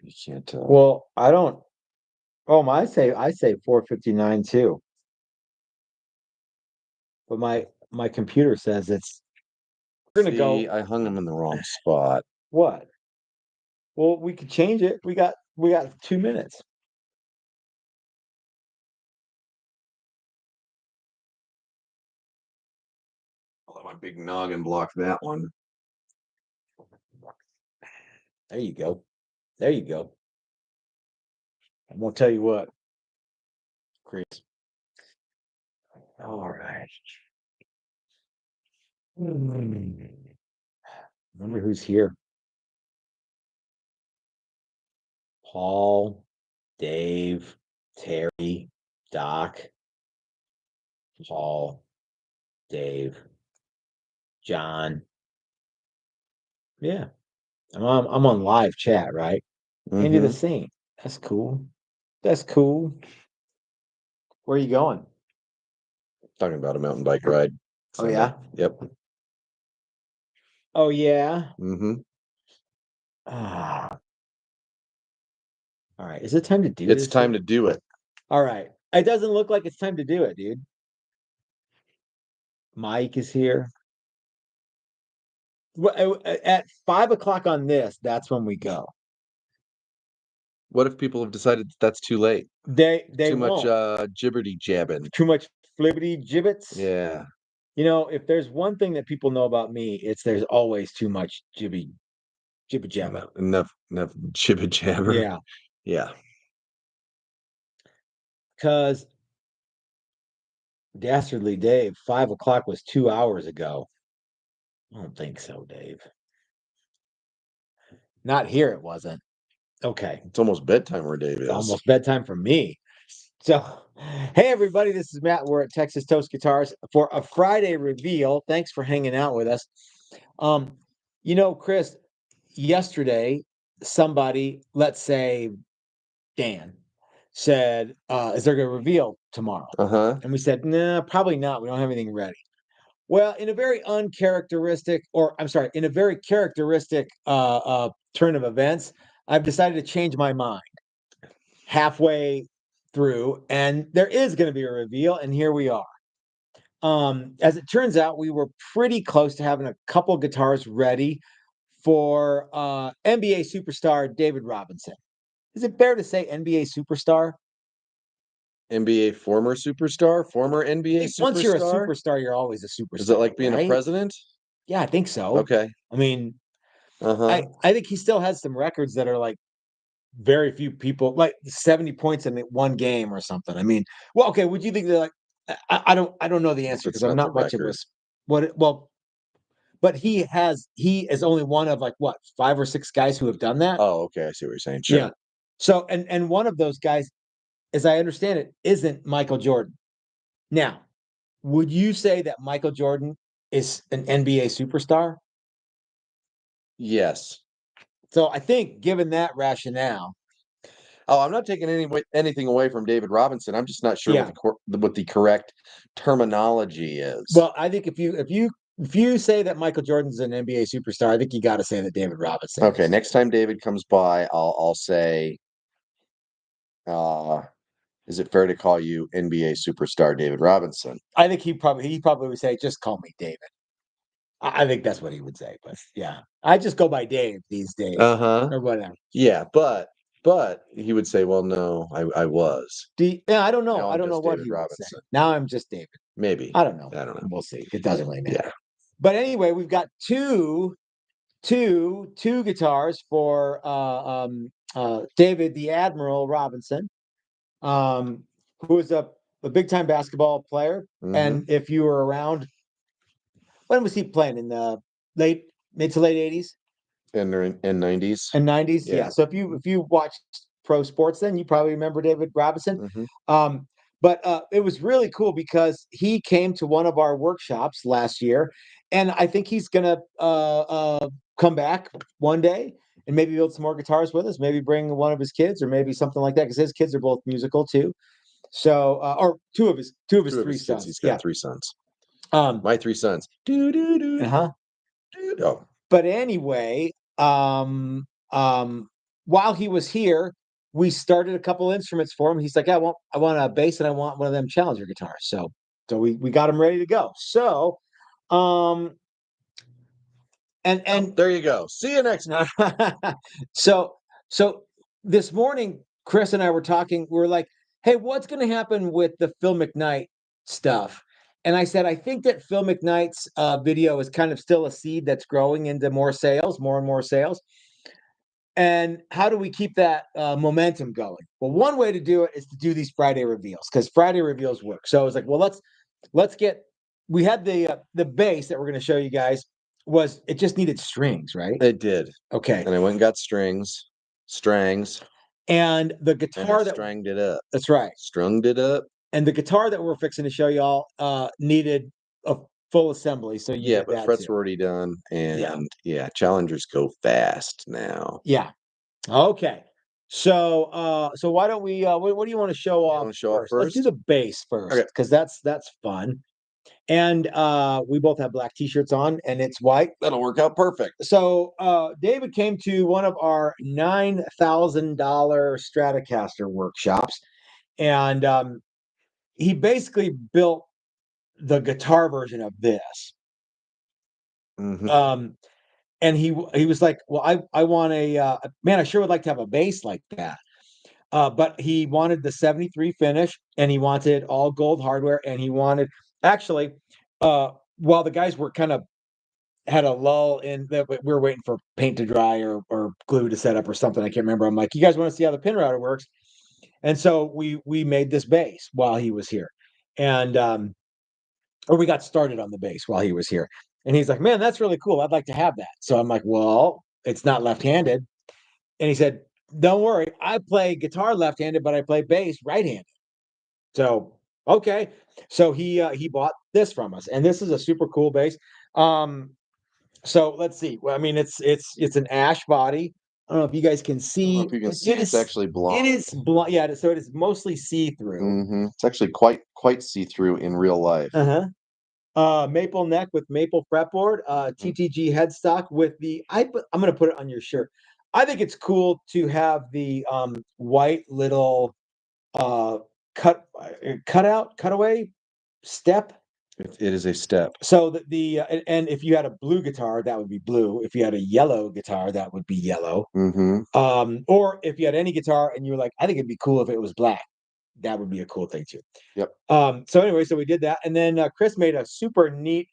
You can't tell. Well, I don't. Oh, I say 4:59 too. But my computer says it's. We're gonna See, go. I hung them in the wrong spot. What? Well, we could change it. We got 2 minutes. I'll let my big noggin block that one. There you go. There you go. I'm gonna tell you what, Chris. All right. Remember who's here? Paul, Dave, Terry, Doc, Paul, Dave, John. Yeah, I'm on live chat, right? Andy the Mm-hmm. Saint. That's cool. That's cool. Where are you going? Talking about a mountain bike ride. Oh yeah. Yep. Oh yeah. Mm-hmm. Ah. All right. Is it time to do It's this? time to do it. All right. It doesn't look like it's time to do it, dude. Mike is here. At 5 o'clock on this, that's when we go. What if people have decided that's too late? They Too much won't. gibberty jabbing. Too much flibbity gibbets. Yeah. You know, if there's one thing that people know about me, it's there's always too much jibby jabber. Enough jibber jabber. Yeah. Yeah. Because Dastardly Dave, 5 o'clock was 2 hours ago. I don't think so, Dave. Not here, it wasn't. Okay. It's almost bedtime where Dave is. It's almost bedtime for me. So, hey, everybody, this is Matt. We're at Texas Toast Guitars for a Friday reveal. Thanks for hanging out with us. Chris, yesterday, somebody, let's say Dan, said, is there going to reveal tomorrow? Uh-huh. And we said, nah, probably not. We don't have anything ready. Well, in a very in a very characteristic turn of events, I've decided to change my mind halfway through, and there is going to be a reveal, and here we are. As it turns out, we were pretty close to having a couple guitars ready for NBA superstar David Robinson. Is it fair to say NBA superstar? NBA former superstar, former NBA superstar. Once you're a superstar, you're always a superstar. Is it like being right? a president? Yeah, I think so. Okay. I mean, Uh-huh. I think he still has some records that are like very few people, like 70 points in one game or something. I mean, well, okay, would you think that like I don't know the answer because I'm not much of a but he is only one of like what 5 or 6 guys who have done that. Oh, okay. I see what you're saying. Sure. Yeah. So and one of those guys, as I understand it, isn't Michael Jordan. Now, would you say that Michael Jordan is an NBA superstar? Yes. So I think given that rationale. Oh, I'm not taking anything away from David Robinson. I'm just not sure Yeah. what the correct terminology is. Well, I think if you say that Michael Jordan's an NBA superstar, I think you got to say that David Robinson. Okay, next time David comes by, I'll say, is it fair to call you NBA superstar David Robinson? I think he probably would say, just call me David. I think that's what he would say. But yeah, I just go by Dave these days, or whatever. Yeah, but he would say, well, no, I was. I don't know. Now I don't know what David he Robinson. would say. Now I'm just David. Maybe. I don't know. We'll see. It doesn't really matter. Yeah. But anyway, we've got two guitars for David the Admiral Robinson, who is a big time basketball player. Mm-hmm. And if you were around, when was he playing? In the mid to late 80s? In 90s. And 90s, yeah. So if you watched pro sports, then you probably remember David Robinson. Mm-hmm. But it was really cool because he came to one of our workshops last year, and I think he's gonna come back one day and maybe build some more guitars with us. Maybe bring one of his kids, or maybe something like that, because his kids are both musical too. So, or two of his three sons. He's got 3 sons. My 3 sons. Uh-huh. Oh. But anyway, while he was here, we started a couple instruments for him. He's like, I want a bass and I want one of them Challenger guitars. So we got him ready to go. So and there you go. See you next time. so this morning, Chris and I were talking. We were like, "Hey, what's going to happen with the Phil McKnight stuff?" And I said, "I think that Phil McKnight's video is kind of still a seed that's growing into more sales, more and more sales. And how do we keep that momentum going? Well, one way to do it is to do these Friday reveals because Friday reveals work. So I was like, well, let's get. We had the bass that we're going to show you guys. It just needed strings, right? It did. Okay. And I went and got strangs. And the guitar and I stranged it up. That's right. Strunged it up. And the guitar that we're fixing to show y'all needed a full assembly. So but frets were already done. And Challengers go fast now. Yeah. Okay. So why don't we what do you want to show off first? Let's do the bass first because that's fun. And we both have black t-shirts on and it's white. That'll work out perfect. So David came to one of our $9,000 Stratocaster workshops and he basically built the guitar version of this. Mm-hmm. And he was like, well, I want man, I sure would like to have a bass like that. But he wanted the 73 finish and he wanted all gold hardware and he wanted actually while the guys were kind of had a lull in that we were waiting for paint to dry or glue to set up or something. I can't remember. I'm like, you guys want to see how the pin router works? And so we made this bass while he was here. And or we got started on the bass while he was here. And he's like, man, that's really cool. I'd like to have that. So I'm like, well, it's not left-handed. And he said, don't worry, I play guitar left-handed, but I play bass right-handed. So, okay. So he bought this from us. And this is a super cool bass. So let's see. Well, I mean, it's an ash body. I don't know if you guys can see. I don't know if you can see it's actually blonde. It is blonde. Yeah, so it is mostly see-through. Mm-hmm. It's actually quite see-through in real life. Maple neck with maple fretboard, TTG headstock with I'm going to put it on your shirt. I think it's cool to have the white little cutaway step. It is a step. So and if you had a blue guitar, that would be blue. If you had a yellow guitar, that would be yellow. Mm-hmm. Or if you had any guitar and you were like, I think it'd be cool if it was black. That would be a cool thing too. Yep. So anyway, so we did that, and then Chris made a super neat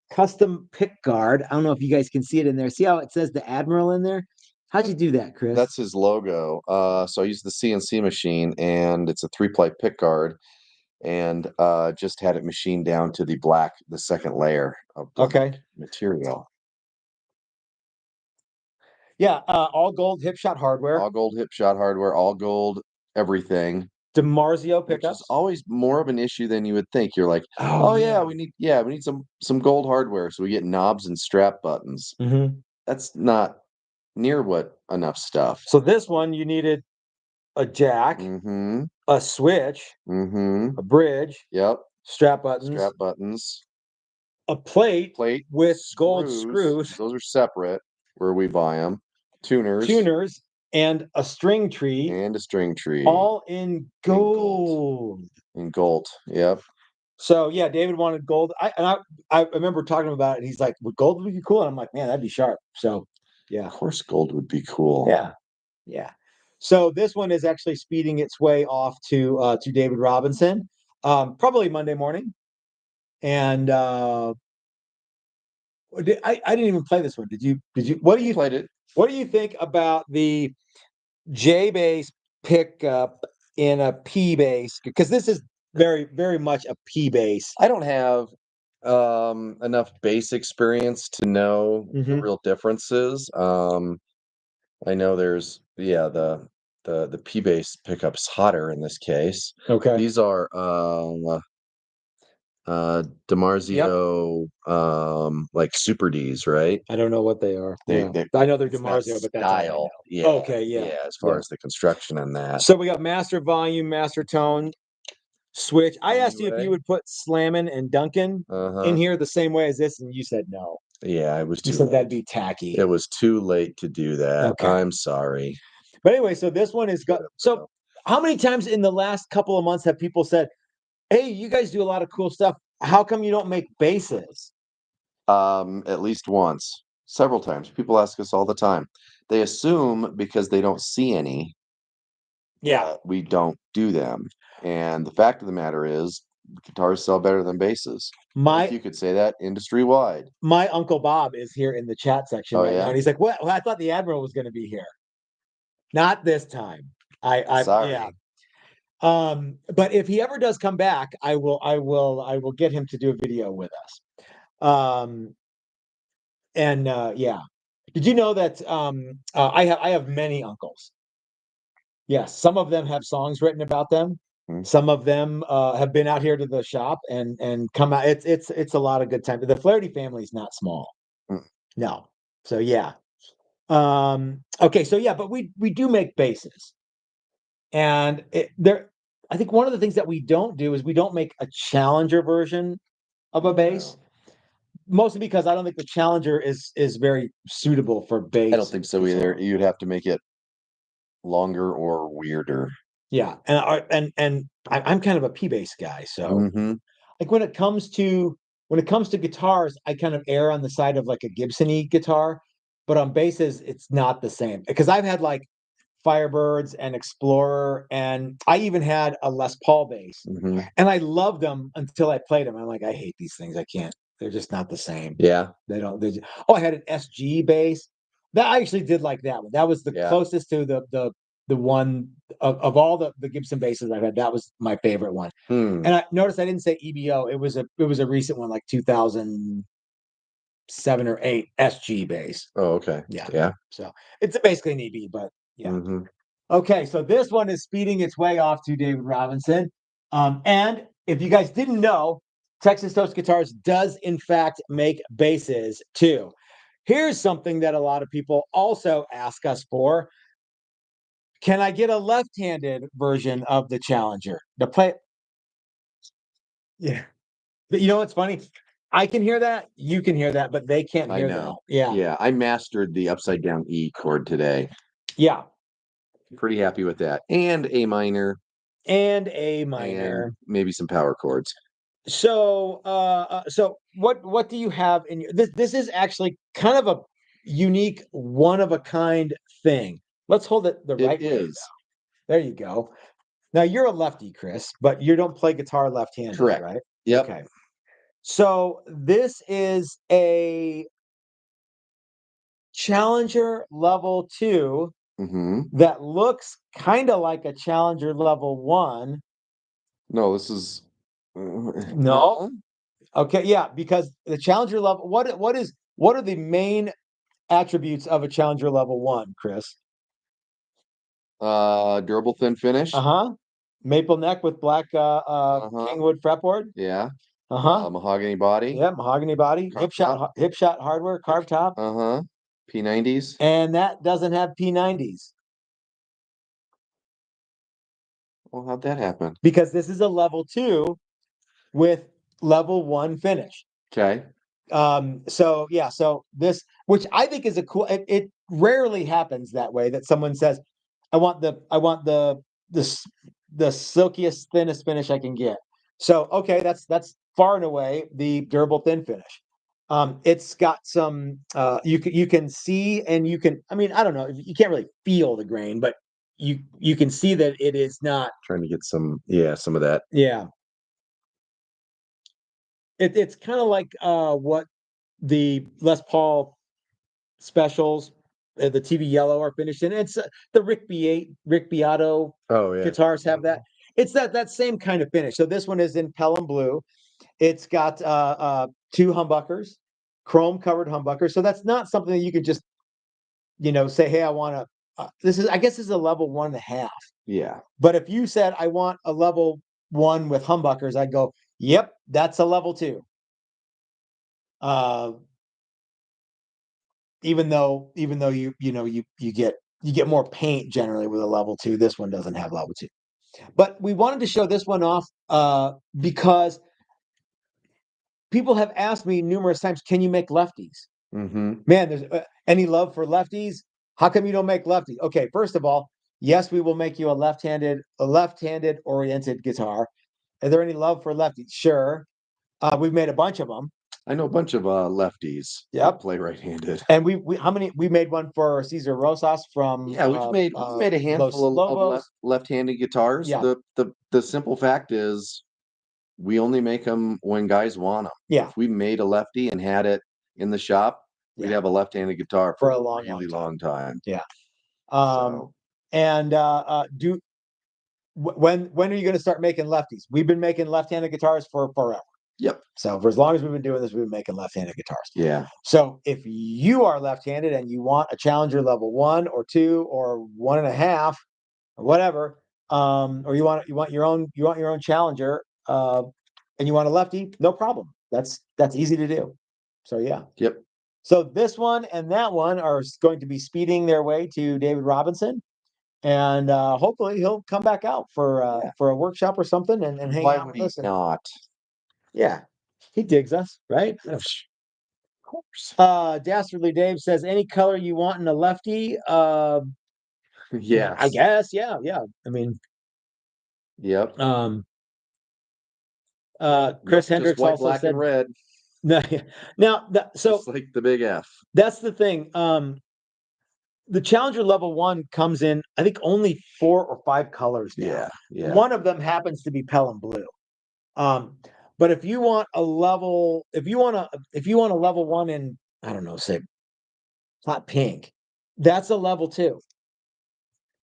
custom pick guard. I don't know if you guys can see it in there. See how it says the Admiral in there? How'd you do that, Chris? That's his logo. So I used the CNC machine, and it's a 3-ply pick guard, and just had it machined down to the second layer of black material. Yeah, all gold Hipshot hardware. All gold Hipshot hardware. All gold everything. DiMarzio pickups. Which is always more of an issue than you would think. You're like, we need some gold hardware, so we get knobs and strap buttons. Mm-hmm. That's not near what enough stuff. So this one you needed a jack, a switch, a bridge, strap buttons, a plate with gold screws. Those are separate where we buy them. Tuners, and a string tree. All in gold. In gold. Yep. So yeah, David wanted gold. I remember talking about it, and he's like, "Would gold be cool?" And I'm like, "Man, that'd be sharp." So yeah, of course, gold would be cool. Yeah. So this one is actually speeding its way off to David Robinson, probably Monday morning. And I didn't even play this one. Did you? What do you played it? What do you think about the J bass pickup in a P bass? Because this is very, very much a P bass. I don't have enough bass experience to know the real differences. I know there's the P bass pickup's hotter in this case. Okay. These are DiMarzio like Super Ds, right? I don't know what they are. I know they're DiMarzio, but that's style. Yeah. Okay, as far as the construction and that. So we got master volume, master tone, switch. I asked you if you would put Slammin' and Duncan in here the same way as this, and you said no. Yeah, it was too You said late. that'd be tacky. It was too late to do that. Okay. I'm sorry. But anyway, so this one is good. So how many times in the last couple of months have people said, hey, you guys do a lot of cool stuff. How come you don't make basses? At least once, several times. People ask us all the time. They assume because they don't see any, we don't do them. And the fact of the matter is, guitars sell better than basses. If you could say that industry wide. My Uncle Bob is here in the chat section right now, and he's like, "What? Well, I thought the Admiral was going to be here. Not this time. Sorry. Yeah. But if he ever does come back, I will get him to do a video with us. Yeah. Did you know that I have many uncles? Yes, some of them have songs written about them. Some of them have been out here to the shop and come out. It's a lot of good time. The Flaherty family is not small. No. So yeah. Okay, so yeah, but we do make basses. And I think one of the things that we don't do is we don't make a Challenger version of a bass. Mostly because I don't think the Challenger is very suitable for bass. I don't think so either. You'd have to make it longer or weirder. Yeah, and I'm kind of a P bass guy, so like when it comes to guitars, I kind of err on the side of like a Gibson-y guitar, but on basses, it's not the same because I've had like Firebirds and Explorer, and I even had a Les Paul bass, and I loved them until I played them. I'm like, I hate these things. I can't. They're just not the same. Yeah, they don't. I had an SG bass. That I actually did like that one. That was the closest to the one of all the Gibson basses I've had. That was my favorite one. And I noticed I didn't say EBO. It was a recent one, like 2007 or 8 SG bass. Oh, okay. Yeah. So it's basically an EB, but yeah. Okay, so this one is speeding its way off to David Robinson. And if you guys didn't know, Texas Toast Guitars does in fact make basses too. Here's something that a lot of people also ask us for. Can I get a left-handed version of the Challenger to play? Yeah. But you know what's funny? I can hear that, you can hear that, but they can't hear that. Yeah. Yeah, I mastered the upside down E chord today. Yeah. Pretty happy with that. And A minor. And maybe some power chords. So so what do you have in your this is actually kind of a unique, one of a kind thing. Let's hold it the right way. There you go. Now you're a lefty, Chris, but you don't play guitar left-handed, correct? Right? Yep. Okay. So this is a Challenger level 2 that looks kind of like a Challenger level 1. No, this is no. Okay, yeah, because the Challenger level, what are the main attributes of a Challenger level 1, Chris? Durable thin finish. Maple neck with black Kingwood fretboard. Yeah. Uh-huh. Mahogany body. Yeah, mahogany body. Hipshot hardware, carved top. P90s. And that doesn't have P90s. Well, how'd that happen? Because this is a level 2 with level 1 finish. Okay. So yeah, so this, which I think is a cool, it rarely happens that way, that someone says, I want the silkiest, thinnest finish I can get. So okay, that's far and away the durable thin finish. It's got some you can see, and you can, I mean, I don't know, you can't really feel the grain, but you can see that it is not trying to get some of that. Yeah. It's kind of like what the Les Paul specials, the TV yellow are finished in. It's the Rick Beato guitars have that. It's that same kind of finish. So this one is in Pelham blue. It's got 2 humbuckers, chrome covered humbuckers. So that's not something that you could just, say, hey, I want to. I guess this is a level 1.5. Yeah. But if you said I want a level 1 with humbuckers, I'd go, yep, that's a level 2. Even though you get more paint generally with a level 2, this one doesn't have level 2. But we wanted to show this one off because people have asked me numerous times, can you make lefties? Man, there's any love for lefties? How come you don't make lefty? Okay, first of all, yes, we will make you a left-handed oriented guitar. Is there any love for lefties? Sure. We've made a bunch of them. I know a bunch of lefties that play right-handed. And we made one for Cesar Rosas from we've made a handful of left-handed guitars. Yeah. The simple fact is we only make them when guys want them. Yeah. If we made a lefty and had it in the shop, we'd have a left-handed guitar for a long time. Yeah. And when are you going to start making lefties? We've been making left-handed guitars for forever. Yep. So for as long as we've been doing this, we've been making left-handed guitars. Yeah. So if you are left-handed and you want a Challenger level 1 or 2 or 1.5 or whatever, or you want your own Challenger, and you want a lefty, no problem. That's easy to do. So yeah. Yep. So this one and that one are going to be speeding their way to David Robinson, and hopefully he'll come back out for a workshop or something and hang out with us. Not? Yeah, he digs us, right? Of course. Dastardly Dave says, any color you want in a lefty? Yeah, I guess. Yeah. I mean, yep. Chris Hendricks white, also black, said and red. Now, so just like the big F. That's the thing. The Challenger level 1 comes in, I think, only 4 or 5 colors now. Yeah. One of them happens to be Pelham blue. But if you want a level 1 in, I don't know, say hot pink, that's a level 2.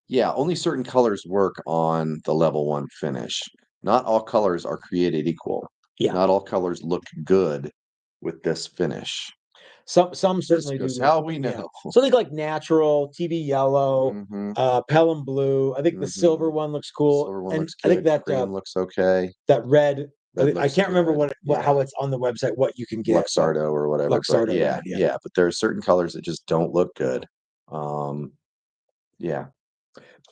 Yeah, only certain colors work on the level 1 finish. Not all colors are created equal. Yeah. Not all colors look good with this finish. Some certainly do. How we know. Yeah. Something like natural, TV yellow, Pelham blue. I think the silver one looks cool. Silver one looks good. I think that cream looks okay. That red I can't remember how it's on the website, what you can get. Luxardo or whatever. Luxardo, yeah. But there are certain colors that just don't look good. Yeah.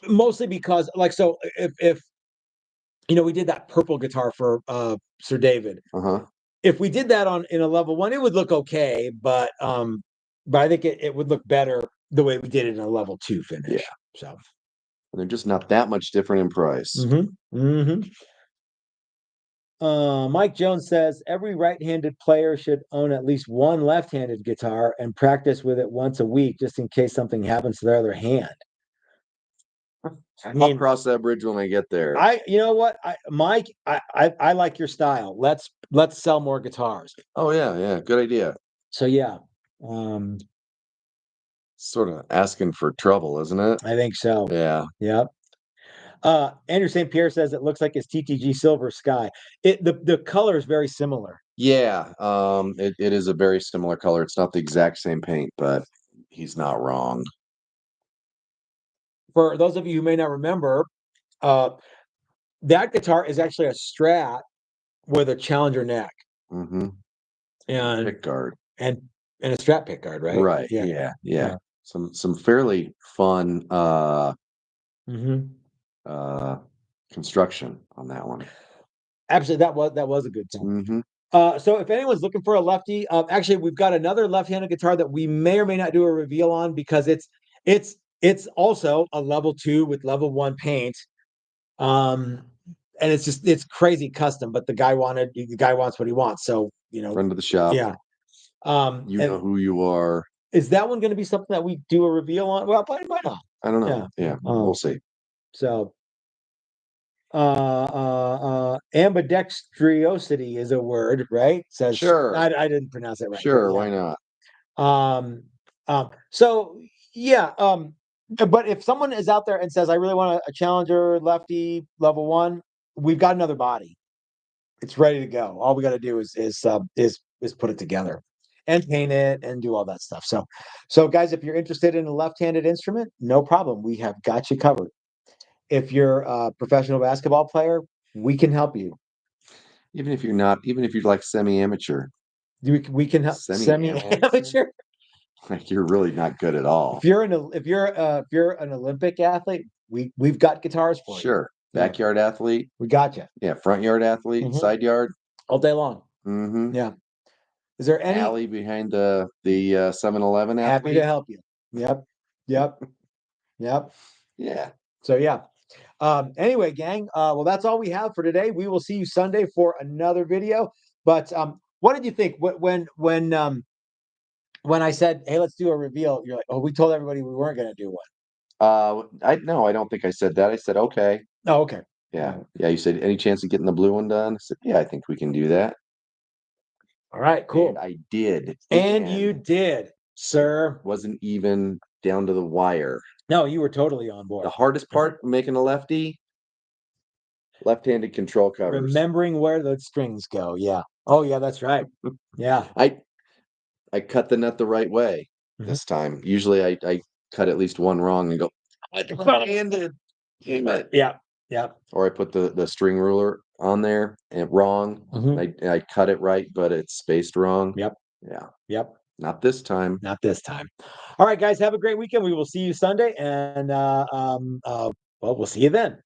Mostly because, like, so if we did that purple guitar for Sir David. If we did that in a level 1, it would look okay, but I think it would look better the way we did it in a level 2 finish. Yeah. So and they're just not that much different in price. Mike Jones says every right-handed player should own at least one left-handed guitar and practice with it once a week, just in case something happens to their other hand. I'll cross that bridge when I get there. You know what, Mike, I like your style. Let's sell more guitars. Oh yeah, good idea. So yeah, sort of asking for trouble, isn't it? I think so. Yeah. Yep. Andrew St. Pierre says it looks like his TTG Silver Sky. The color is very similar. Yeah, it is a very similar color. It's not the exact same paint, but he's not wrong. For those of you who may not remember, that guitar is actually a Strat with a Challenger neck. And pick guard. And a Strat pick guard, right? Right. Yeah. Some fairly fun construction on that one. Absolutely, that was a good time. So if anyone's looking for a lefty, actually we've got another left-handed guitar that we may or may not do a reveal on, because it's also a level 2 with level 1 paint. And it's crazy custom, but the guy wants what he wants. So, friend of the shop. Yeah. Know who you are. Is that one going to be something that we do a reveal on? Well, why not? I don't know. Yeah. We'll see. So, ambidextrosity is a word, right? Says sure. I didn't pronounce it right. Sure, why not? So yeah. But if someone is out there and says, I really want a Challenger lefty level 1, we've got another body. It's ready to go. All we got to do is put it together and paint it and do all that stuff. So guys, if you're interested in a left-handed instrument, no problem. We have got you covered. If you're a professional basketball player, we can help you. Even if you're like semi-amateur, we can help. Semi-amateur. Like you're really not good at all. If you're an Olympic athlete, we've got guitars for you. Sure. Backyard athlete, we got you. Yeah. Front yard athlete, side yard, all day long. Yeah. Is there any alley behind the 7-Eleven athlete? Happy to help you. Yep. Yep. Yep. Yeah. So yeah. Anyway, gang, well, that's all we have for today. We will see you Sunday for another video. But what did you think when I said, "Hey, let's do a reveal"? You're like, "Oh, we told everybody we weren't going to do one." I don't think I said that. I said okay. Oh, okay. Yeah. Yeah. You said any chance of getting the blue one done? I said, yeah, I think we can do that. All right, cool. And I did. And you did, sir. Wasn't even down to the wire. No, you were totally on board. The hardest part making a lefty, left-handed control covers. Remembering where the strings go. Yeah. Oh, yeah, that's right. Yeah. I cut the nut the right way this time. Usually I cut at least one wrong and go, left-handed. Damn it. Yeah. Yeah. Or I put the string ruler on there and wrong. I cut it right, but it's spaced wrong. Yep. Yeah. Yep. Not this time. Not this time. All right, guys, have a great weekend. We will see you Sunday, and well, we'll see you then.